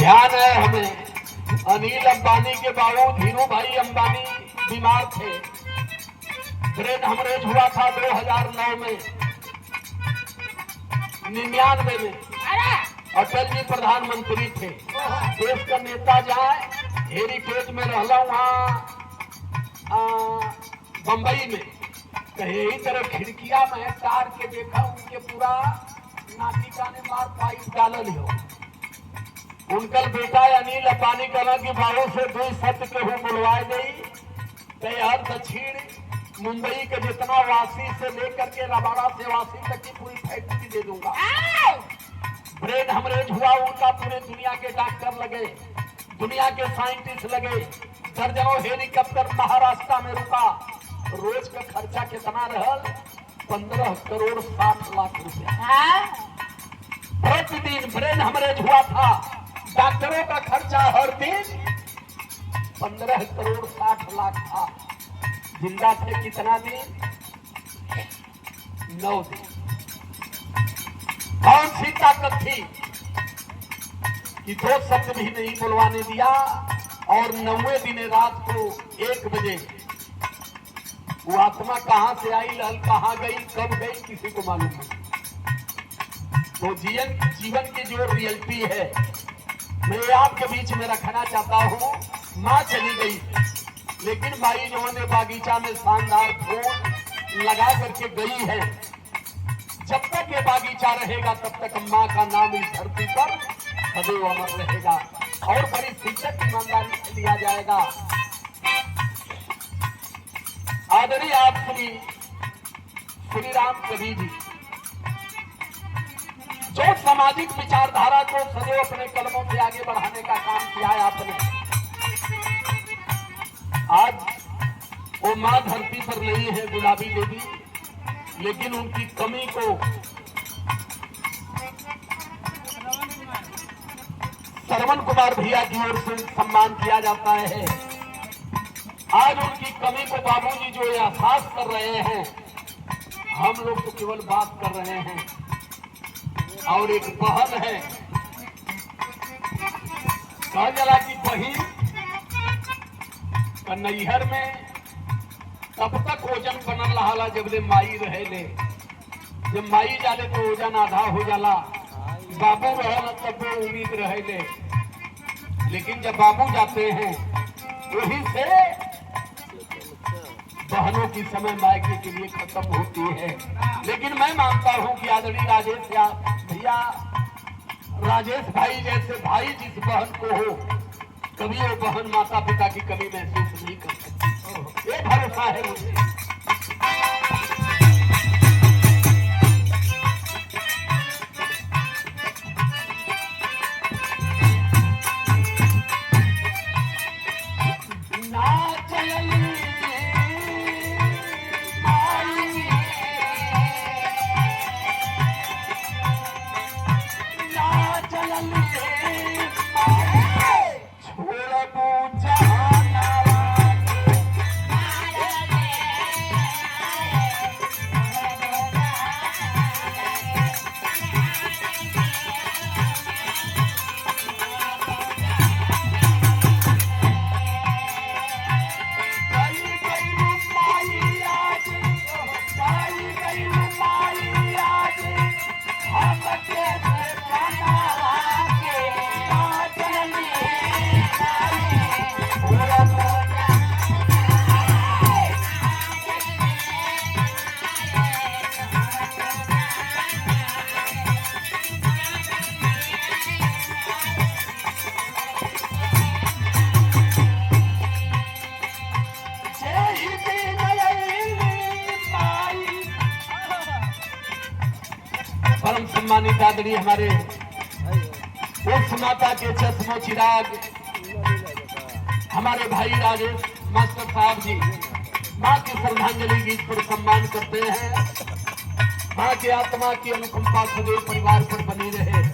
ध्यान है हमें, अनिल अंबानी के बाबू धीरू भाई अंबानी बीमार थे, ब्रेन हेमरेज हुआ था 2009 में, 99 में अटल जी प्रधानमंत्री थे। देश का नेता जाए हेरिटेज में रहला वहाँ बंबई में, कहे ही तरह खिड़किया में तार के देखा उनके पूरा नाटिका ने मार पाइप डालल हो। उनकल बेटा अनिल अंबानी कहला कि बाबू से 2 शब्द केहू बुलवाए गई हर दक्षिण मुंबई के जितना वासी से लेकर के रबाड़ा से वासी तक की पूरी फैक्ट्री दे दूंगा। ब्रेन हेमरेज हुआ उनका, पूरे दुनिया के डॉक्टर लगे, दुनिया के साइंटिस्ट लगे, दर्जनों हेलीकॉप्टर महाराष्ट्र में रुका। रोज का खर्चा कितना रहल? 15 करोड़ 60 लाख रुपया प्रतिदिन। ब्रेन हेमरेज हुआ था, डॉक्टरों का खर्चा हर दिन 15 करोड़ 60 लाख था। जिंदा थे कितना दिन? 9 दिन। कौन सी ताकत थी कि 2 शब्द भी नहीं बुलवाने दिया? और 9वें दिन रात को 1 बजे वो आत्मा कहां से आई, लहल कहां गई, कब गई, किसी को मालूम नहीं। तो जीवन की जो रियलिटी है मैं आपके बीच में रखना चाहता हूँ। माँ चली गई, लेकिन माई जो ने बागीचा में शानदार फूल लगा करके गई है। जब तक ये बागीचा रहेगा तब तक माँ का नाम इस धरती पर सदैव अमर रहेगा और बड़ी शिद्दत ईमानदारी से लिया जाएगा। आदरणीय आप श्री राम कवि जी जो सामाजिक विचारधारा को सदैव अपने कलमों से आगे बढ़ाने का काम किया है आपने, आज वो मां धरती पर नहीं है गुलाबी देवी, लेकिन उनकी कमी को श्रवण कुमार भैया की ओर से सम्मान किया जाता है। आज उनकी कमी को बाबूजी जो एहसास कर रहे हैं, हम लोग तो केवल बात कर रहे हैं। और एक बहन है, कहा चला कि बहिन नैहर में तब तक ओजन बनल रहा जब ले माई रहे ले। जब माई जाले तो ओजन आधा हो जाला, बाबू रहे तब वो उम्मीद रहे ले। लेकिन जब बाबू जाते हैं वही से बहनों की समय मायके के लिए खत्म होती है। लेकिन मैं मानता हूं कि आदरणीय राजेश भाई जैसे भाई जिस बहन को हो, कभी वो बहन माता पिता की कमी महसूस नहीं कर सकती। ये भरोसा है मुझे। परम सम्मानित आदरणीय हमारे उस माता के चश्मो चिराग हमारे भाई राजेश मास्टर साहब जी माँ की श्रद्धांजलि गीत पर सम्मान करते हैं। माँ की आत्मा की अनुकंपा सदैव परिवार पर बनी रहे।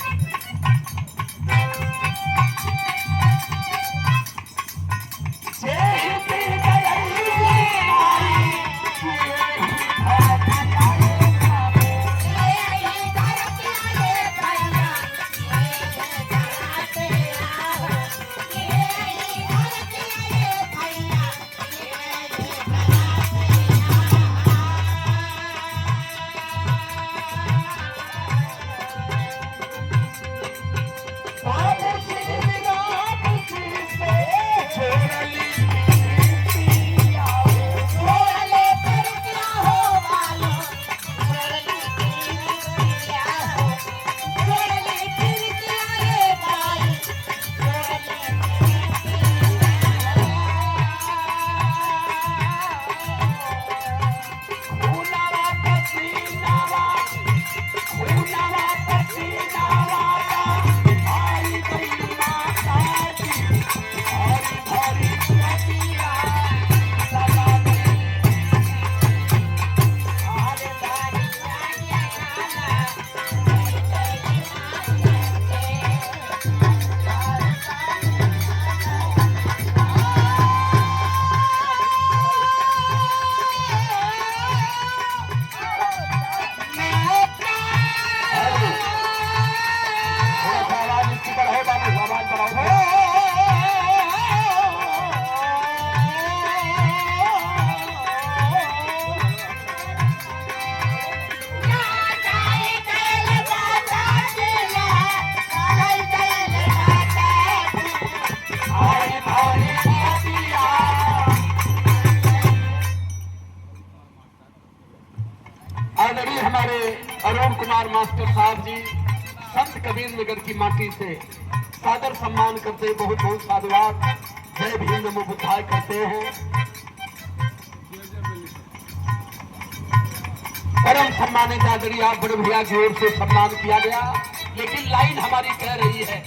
नगर की माटी से सादर सम्मान करते, बहुत बहुत साधुवाद, जय भीम नमो बुद्धाय करते हैं। परम सम्मानित आदरणीय आप बड़े भैया की ओर से सम्मान किया गया, लेकिन लाइन हमारी कह रही है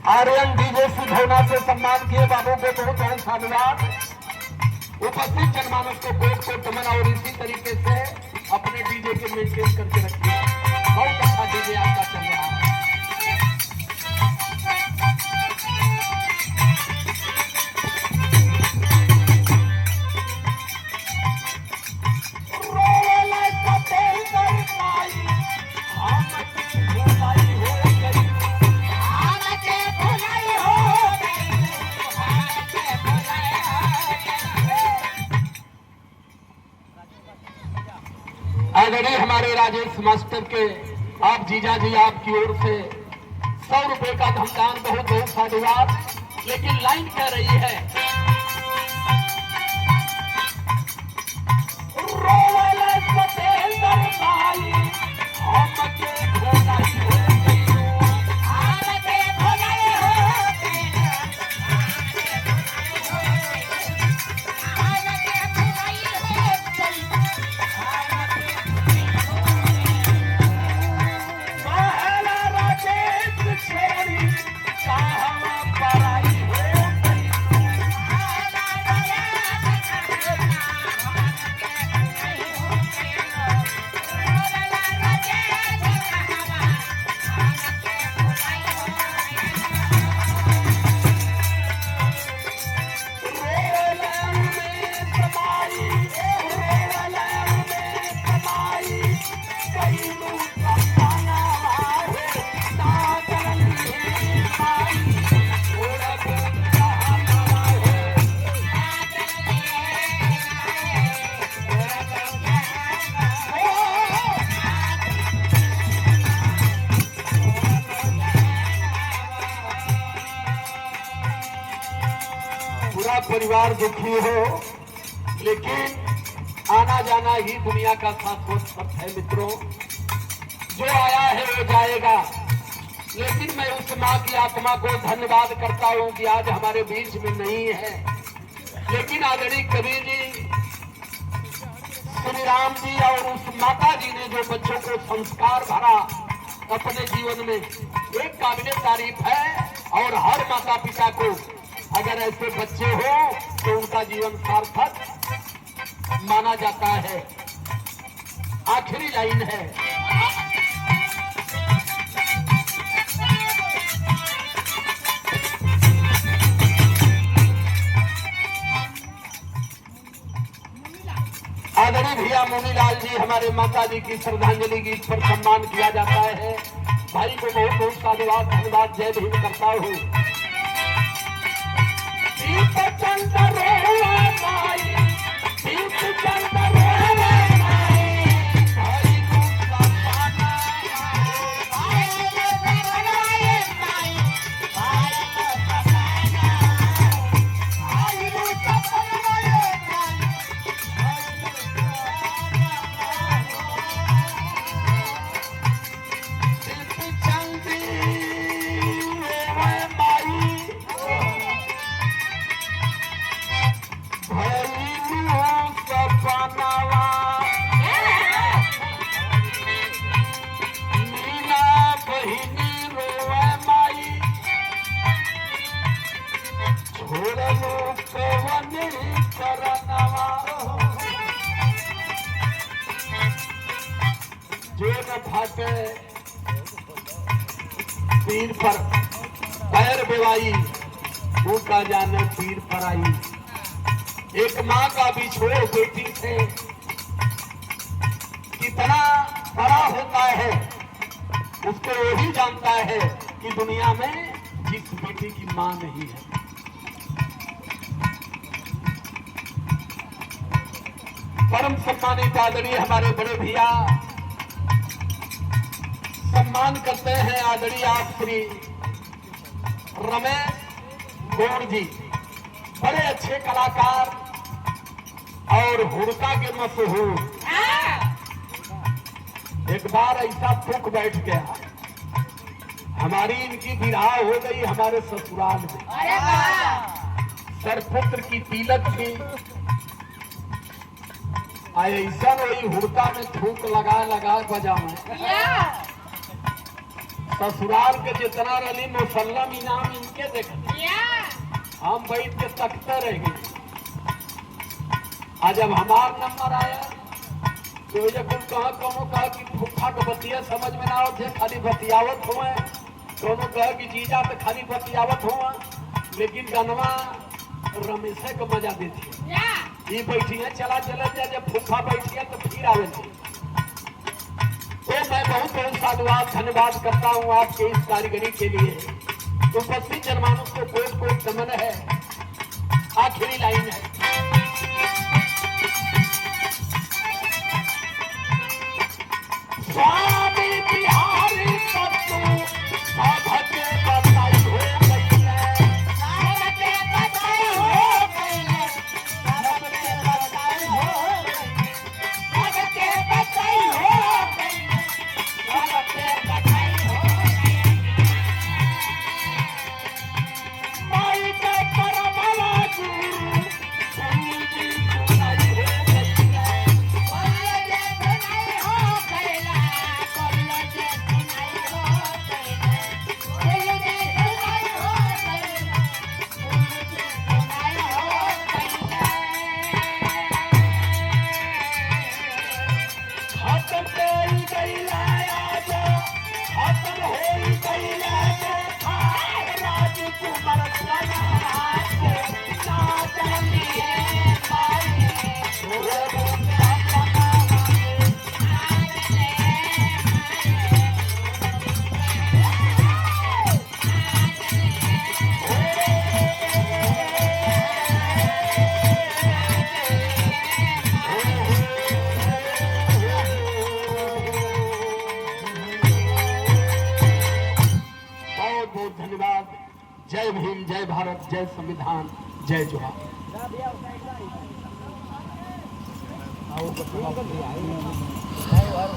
आर्यन डीजे सुधौना से सम्मान किए बाबू को बहुत बहुत साधुवाद। उपस्थित जनमानस को कोट को तमन और इसी तरीके से अपने डीजे के मेंटेन करके रखिए। बहुत अच्छा डीजे आपका चल रहा है। आदरणीय हमारे राजेश मास्टर के आप जीजा जी आपकी ओर से 100 रुपए का धमदान, बहुत बहुत साधुवाद। लेकिन लाइन कह रही है पूरा परिवार दुखी हो, लेकिन आना जाना ही दुनिया का शाश्वत है मित्रों। जो आया है वो जाएगा। लेकिन मैं उस माँ की आत्मा को धन्यवाद करता हूँ कि आज हमारे बीच में नहीं है। लेकिन आदरणीय कबीर जी, श्री राम जी और उस माता जी ने जो बच्चों को संस्कार भरा अपने जीवन में, एक काबिल तारीफ है। और हर माता पिता को अगर ऐसे बच्चे हो तो उनका जीवन सार्थक माना जाता है। आखिरी लाइन है, आदरणीय भैया मुनीलाल जी, हमारे माता जी की श्रद्धांजलि गीत पर सम्मान किया जाता है। भाई को बहुत बहुत साधुवाद धन्यवाद जय भीम करता हूँ। करनवा जो न फाटे पीर पर पैर बेवाई वो का जाने पीर पर आई। एक माँ का बिछोड़ बेटी से कितना बड़ा होता है उसको वही जानता है कि दुनिया में जिस बेटी की माँ नहीं है। परम सम्मानित आदरणीय हमारे बड़े भैया सम्मान करते हैं आदरणीय आप श्री रमेश गौड़ जी, बड़े अच्छे कलाकार और हुड़का के मशहूर। एक बार ऐसा फूक बैठ गया, हमारी इनकी विवाह हो गई हमारे ससुराल में। सरपुत्र की तिलक थी, ऐसा वही हुड़का में थूक लगा लगा बजाऊ। ससुराल के जितना रली मुसल्लम इनाम इनके देखते, हम बैठ के तकते रह गए। आज जब हमार नंबर आया तो कहा कि फूफा के बतिया समझ में ना आते, खाली बतियावत हुए। दोनों कहा कि जीजा तो खाली बतियावत हुआ, लेकिन गनवा रमेशे को मजा देती। ये बैठिए चला चला जा, जब फूफा बैठिए तो फिर आवे थी। तो मैं बहुत बहुत साधुवाद धन्यवाद करता हूँ आपके इस कारीगरी के लिए। उपस्थित जनमानस को कोट कोट नमन है। आखिरी लाइन है, स्वामी बिहारी सत्तू भगते बताई हो गई है, भगते बताई हो गई है, भगते बताई हो गई है, भगते बताई हो गई है, भगते बताई हो गई है। माई के परमला गुरु जी सुनाई हो गई है, धन्यवाद। जय भीम, जय भारत, जय संविधान, जय जोहार।